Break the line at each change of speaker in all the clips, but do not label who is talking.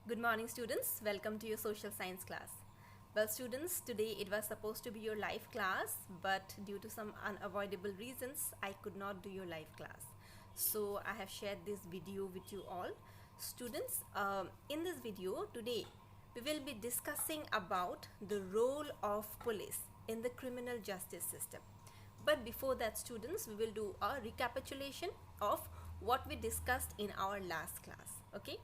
Good morning students, welcome to your social science class. Well students, today it was supposed to be your live class, but due to some unavoidable reasons I could not do your live class. So I have shared this video with you all. Students, in this video today we will be discussing about the role of police in the criminal justice system. But before that students, we will do a recapitulation of what we discussed in our last class. Okay.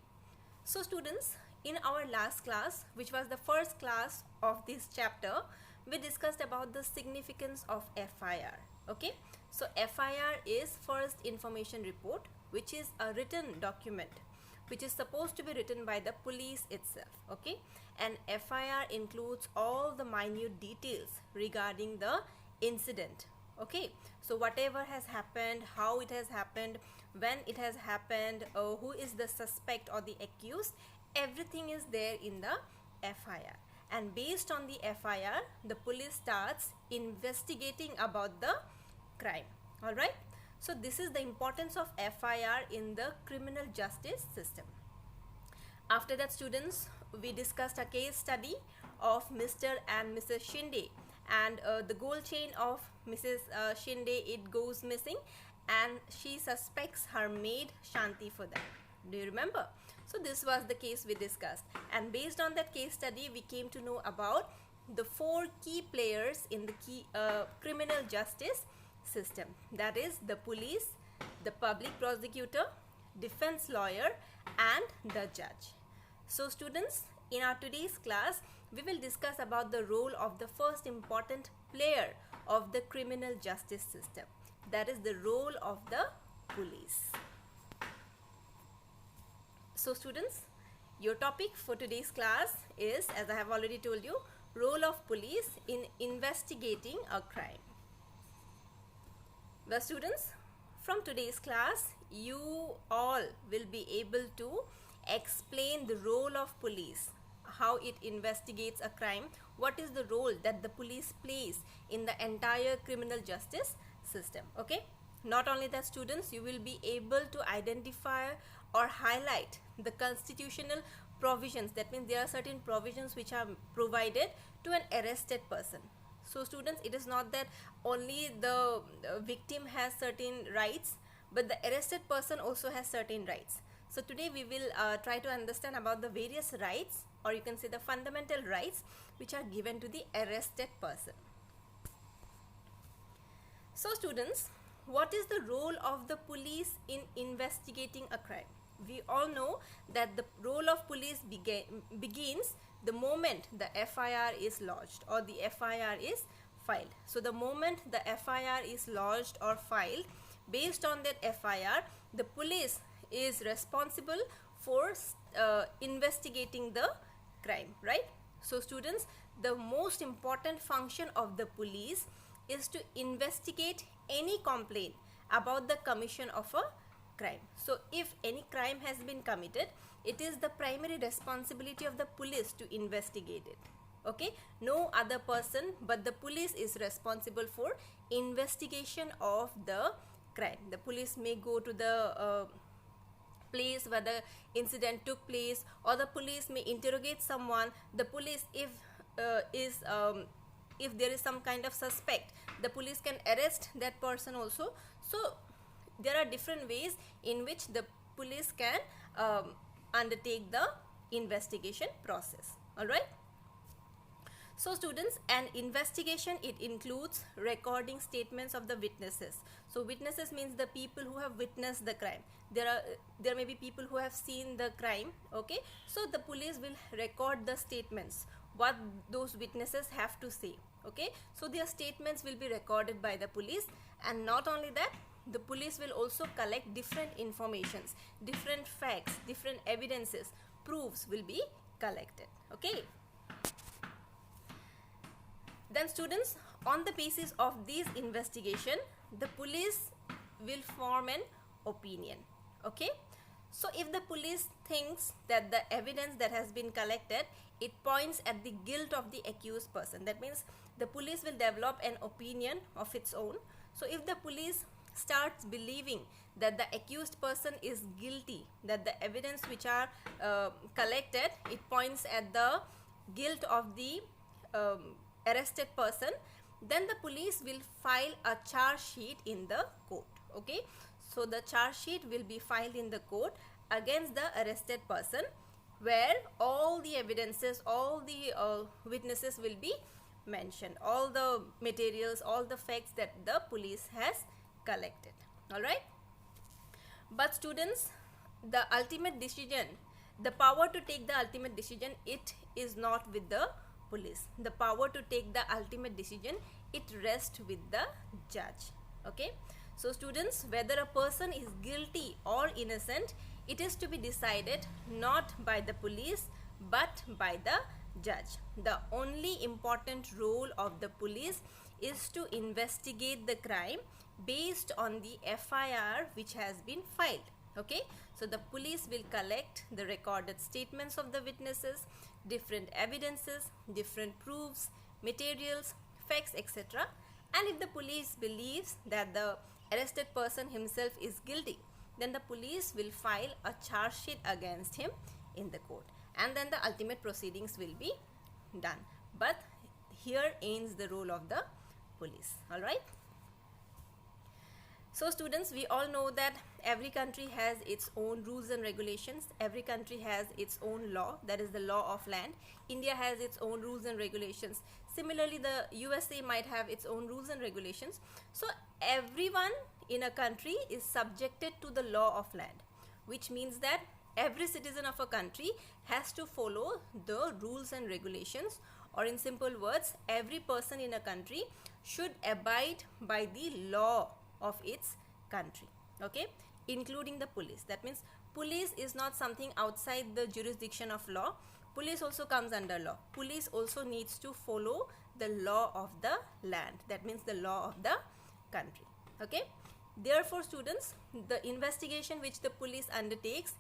So students, in our last class, which was the first class of this chapter, we discussed about the significance of FIR. Okay. So FIR is First Information Report, which is a written document which is supposed to be written by the police itself. Okay. And FIR includes all the minute details regarding the incident. Okay, so whatever has happened, how it has happened, when it has happened, who is the suspect or the accused, everything is there in the FIR. And based on the FIR, the police starts investigating about the crime. Alright, so this is the importance of FIR in the criminal justice system. After that students, we discussed a case study of Mr. and Mrs. Shinde, and the gold chain of Mrs. Shinde, it goes missing and she suspects her maid Shanti for that. Do you remember? So this was the case we discussed, and based on that case study we came to know about the 4 key players in the criminal justice system, that is the police, the public prosecutor, defense lawyer and the judge. So students, in our today's class we will discuss about the role of the first important player of the criminal justice system, that is the role of the police. So students, your topic for today's class is, as I have already told you, role of police in investigating a crime. Well students, from today's class you all will be able to explain the role of police, how it investigates a crime, what is the role that the police plays in the entire criminal justice system. Okay, not only that students, you will be able to identify or highlight the constitutional provisions. That means there are certain provisions which are provided to an arrested person. So students, it is not that only the victim has certain rights, but the arrested person also has certain rights. So today we will try to understand about the various rights, or you can say the fundamental rights which are given to the arrested person. So students, what is the role of the police in investigating a crime? We all know that the role of police begins the moment the FIR is lodged or the FIR is filed. So the moment the FIR is lodged or filed, based on that FIR, the police is responsible for investigating the crime, right? So students, the most important function of the police is to investigate any complaint about the commission of a crime. So if any crime has been committed, it is the primary responsibility of the police to investigate it. Okay, no other person but the police is responsible for investigation of the crime. The police may go to the place where the incident took place, or the police may interrogate someone. The police, if there is some kind of suspect, the police can arrest that person also. So there are different ways in which the police can undertake the investigation process. All right. So students, an investigation, it includes recording statements of the witnesses. So witnesses means the people who have witnessed the crime. There may be people who have seen the crime. Okay, so the police will record the statements, what those witnesses have to say. Okay, so their statements will be recorded by the police, and not only that, the police will also collect different informations, different facts, different evidences, proofs will be collected. Okay. Then students, on the basis of this investigation, the police will form an opinion. Okay, so if the police thinks that the evidence that has been collected, it points at the guilt of the accused person, that means the police will develop an opinion of its own. So if the police starts believing that the accused person is guilty, that the evidence which are collected, it points at the guilt of the arrested person, then the police will file a charge sheet in the court. Okay, so the charge sheet will be filed in the court against the arrested person, where all the evidences, all the witnesses will be mentioned, all the materials, all the facts that the police has collected. All right, but students, the ultimate decision, the power to take the ultimate decision, it is not with the police. The power to take the ultimate decision, it rests with the judge. Okay, so students, whether a person is guilty or innocent, it is to be decided not by the police but by the judge. The only important role of the police is to investigate the crime based on the FIR which has been filed. Okay, so the police will collect the recorded statements of the witnesses, different evidences, different proofs, materials, facts, etc. And if the police believes that the arrested person himself is guilty, then the police will file a charge sheet against him in the court, and then the ultimate proceedings will be done. But here ends the role of the police. All right. So students, we all know that every country has its own rules and regulations. Every country has its own law, that is the law of land. India has its own rules and regulations. Similarly, the USA might have its own rules and regulations. So everyone in a country is subjected to the law of land, which means that every citizen of a country has to follow the rules and regulations, or in simple words, every person in a country should abide by the law of its country. Okay, including the police. That means police is not something outside the jurisdiction of law. Police also comes under law. Police also needs to follow the law of the land, that means the law of the country. Okay, therefore students, the investigation which the police undertakes,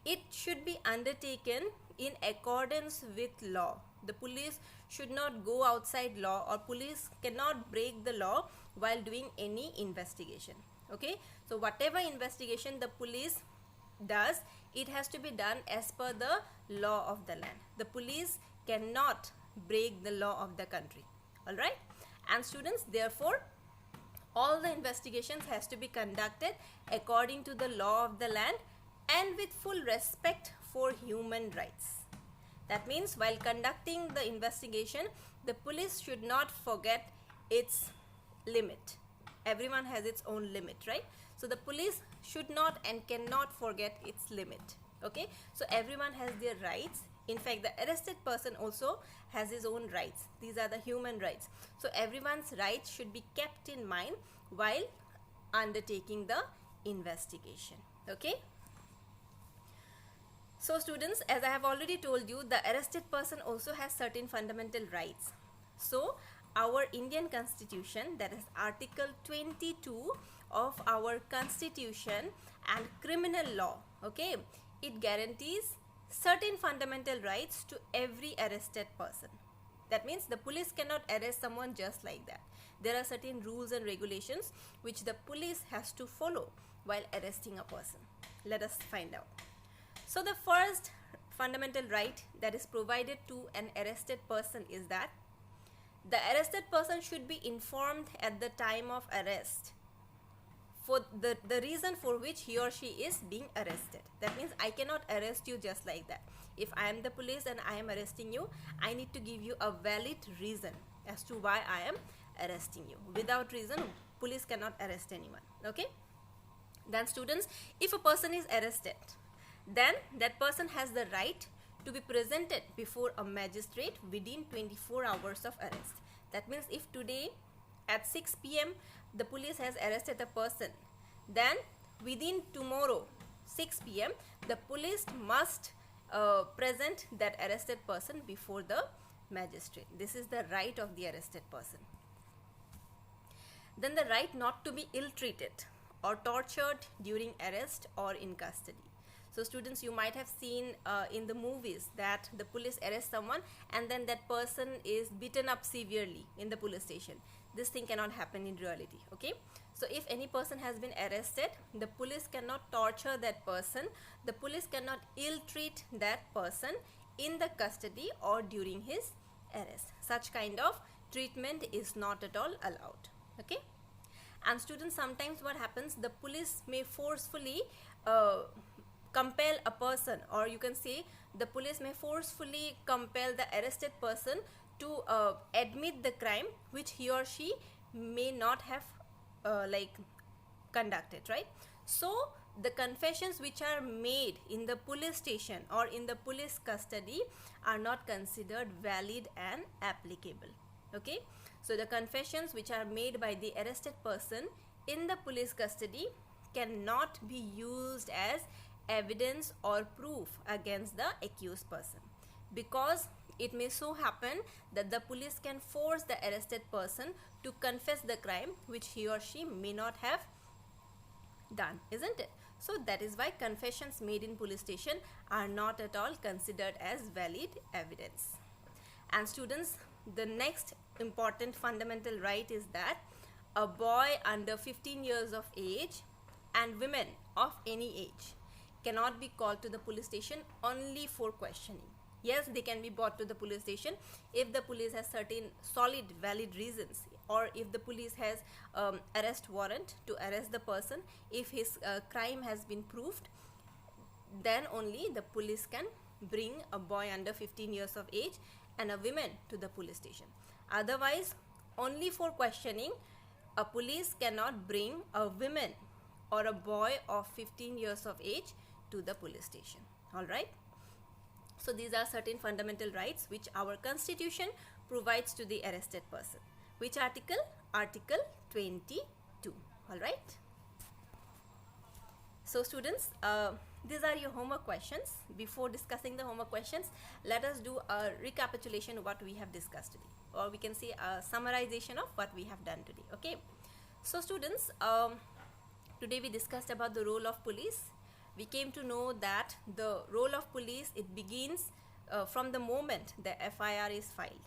it should be undertaken in accordance with law. The police should not go outside law, or police cannot break the law while doing any investigation. Okay, so whatever investigation the police does, it has to be done as per the law of the land. The police cannot break the law of the country. All right, and students, therefore all the investigations has to be conducted according to the law of the land and with full respect for human rights. That means while conducting the investigation, the police should not forget its limit. Everyone has its own limit, right? So the police should not and cannot forget its limit. Okay, so everyone has their rights. In fact, the arrested person also has his own rights. These are the human rights. So everyone's rights should be kept in mind while undertaking the investigation. Okay. So students, as I have already told you, the arrested person also has certain fundamental rights. So our Indian Constitution, that is Article 22 of our Constitution and criminal law, okay, it guarantees certain fundamental rights to every arrested person. That means the police cannot arrest someone just like that. There are certain rules and regulations which the police has to follow while arresting a person. Let us find out. So the first fundamental right that is provided to an arrested person is that the arrested person should be informed at the time of arrest for the reason for which he or she is being arrested. That means I cannot arrest you just like that. If I am the police and I am arresting you, I need to give you a valid reason as to why I am arresting you. Without reason, police cannot arrest anyone. Okay. Then students, if a person is arrested, then that person has the right to be presented before a magistrate within 24 hours of arrest. That means if today at 6 p.m. the police has arrested a person, then within tomorrow 6 p.m. the police must present that arrested person before the magistrate. This is the right of the arrested person. Then the right not to be ill-treated or tortured during arrest or in custody. So students, you might have seen in the movies that the police arrest someone and then that person is beaten up severely in the police station. This thing cannot happen in reality. Okay, so if any person has been arrested, the police cannot torture that person, the police cannot ill-treat that person in the custody or during his arrest. Such kind of treatment is not at all allowed. Okay, and students, sometimes what happens, the police may forcefully compel a person, or you can say the police may forcefully compel the arrested person to admit the crime which he or she may not have conducted, right? So the confessions which are made in the police station or in the police custody are not considered valid and applicable. Okay, so the confessions which are made by the arrested person in the police custody cannot be used as evidence or proof against the accused person, because it may so happen that the police can force the arrested person to confess the crime which he or she may not have done, isn't it? So that is why confessions made in police station are not at all considered as valid evidence. And students, the next important fundamental right is that a boy under 15 years of age and women of any age cannot be called to the police station only for questioning. Yes, they can be brought to the police station if the police has certain solid valid reasons, or if the police has arrest warrant to arrest the person, if his crime has been proved, then only the police can bring a boy under 15 years of age and a woman to the police station. Otherwise, only for questioning, a police cannot bring a woman or a boy of 15 years of age to the police station. All right. So these are certain fundamental rights which our constitution provides to the arrested person. Which article? Article 22. All right. So students, these are your homework questions. Before discussing the homework questions, let us do a recapitulation of what we have discussed today, or we can say a summarization of what we have done today. Okay. So students, today we discussed about the role of police. We came to know that the role of police, it begins from the moment the FIR is filed.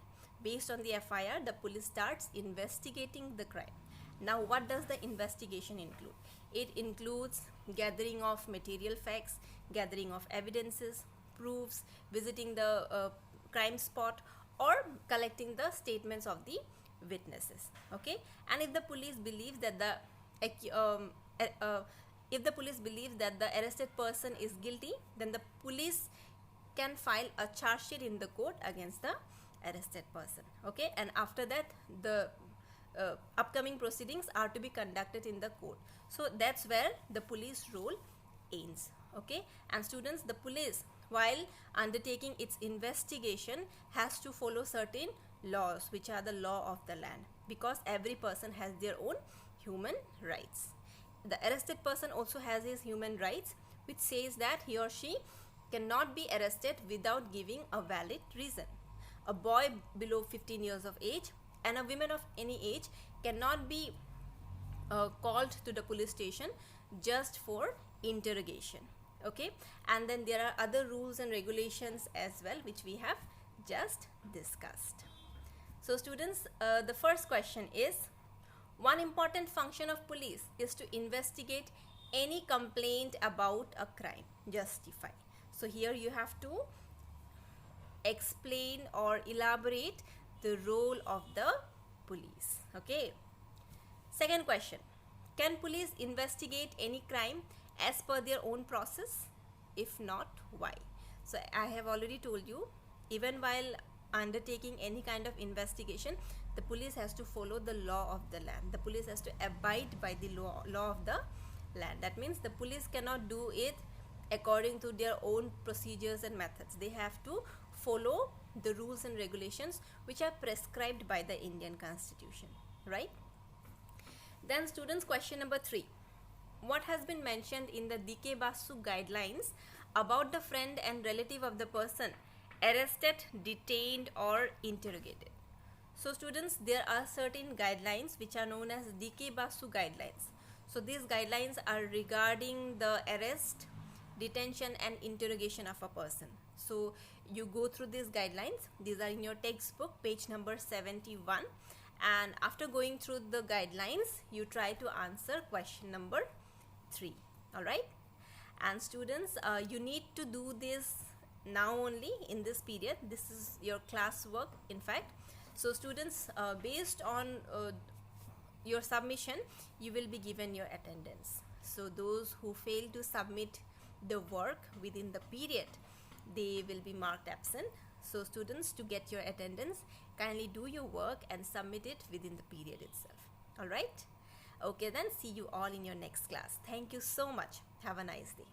Based on the FIR, the police starts investigating the crime. Now, what does the investigation include? It includes gathering of material facts, gathering of evidences, proofs, visiting the crime spot, or collecting the statements of the witnesses. Okay, and if the police believes that the arrested person is guilty, then the police can file a charge sheet in the court against the arrested person. Okay, and after that the upcoming proceedings are to be conducted in the court. So that's where the police role ends. Okay, and students, the police, while undertaking its investigation, has to follow certain laws which are the law of the land, because every person has their own human rights. The arrested person also has his human rights, which says that he or she cannot be arrested without giving a valid reason. A boy below 15 years of age and a woman of any age cannot be called to the police station just for interrogation. Okay, and then there are other rules and regulations as well which we have just discussed. So students, the first question is, one important function of police is to investigate any complaint about a crime. Justify. So here you have to explain or elaborate the role of the police. Okay. Second question, can police investigate any crime as per their own process? If not, why? So I have already told you, even while undertaking any kind of investigation, the police has to follow the law of the land. The police has to abide by the law of the land. That means the police cannot do it according to their own procedures and methods. They have to follow the rules and regulations which are prescribed by the Indian Constitution, right? Then students, question number 3. What has been mentioned in the DK Basu guidelines about the friend and relative of the person arrested, detained or interrogated? So students, there are certain guidelines which are known as DK Basu guidelines. So these guidelines are regarding the arrest, detention and interrogation of a person. So you go through these guidelines. These are in your textbook, page number 71, and after going through the guidelines, you try to answer question number 3. All right, and students, you need to do this now only in this period. This is your class work, in fact. So students, based on your submission, you will be given your attendance. So those who fail to submit the work within the period, they will be marked absent. So students, to get your attendance, kindly do your work and submit it within the period itself. All right, okay, then see you all in your next class. Thank you so much. Have a nice day.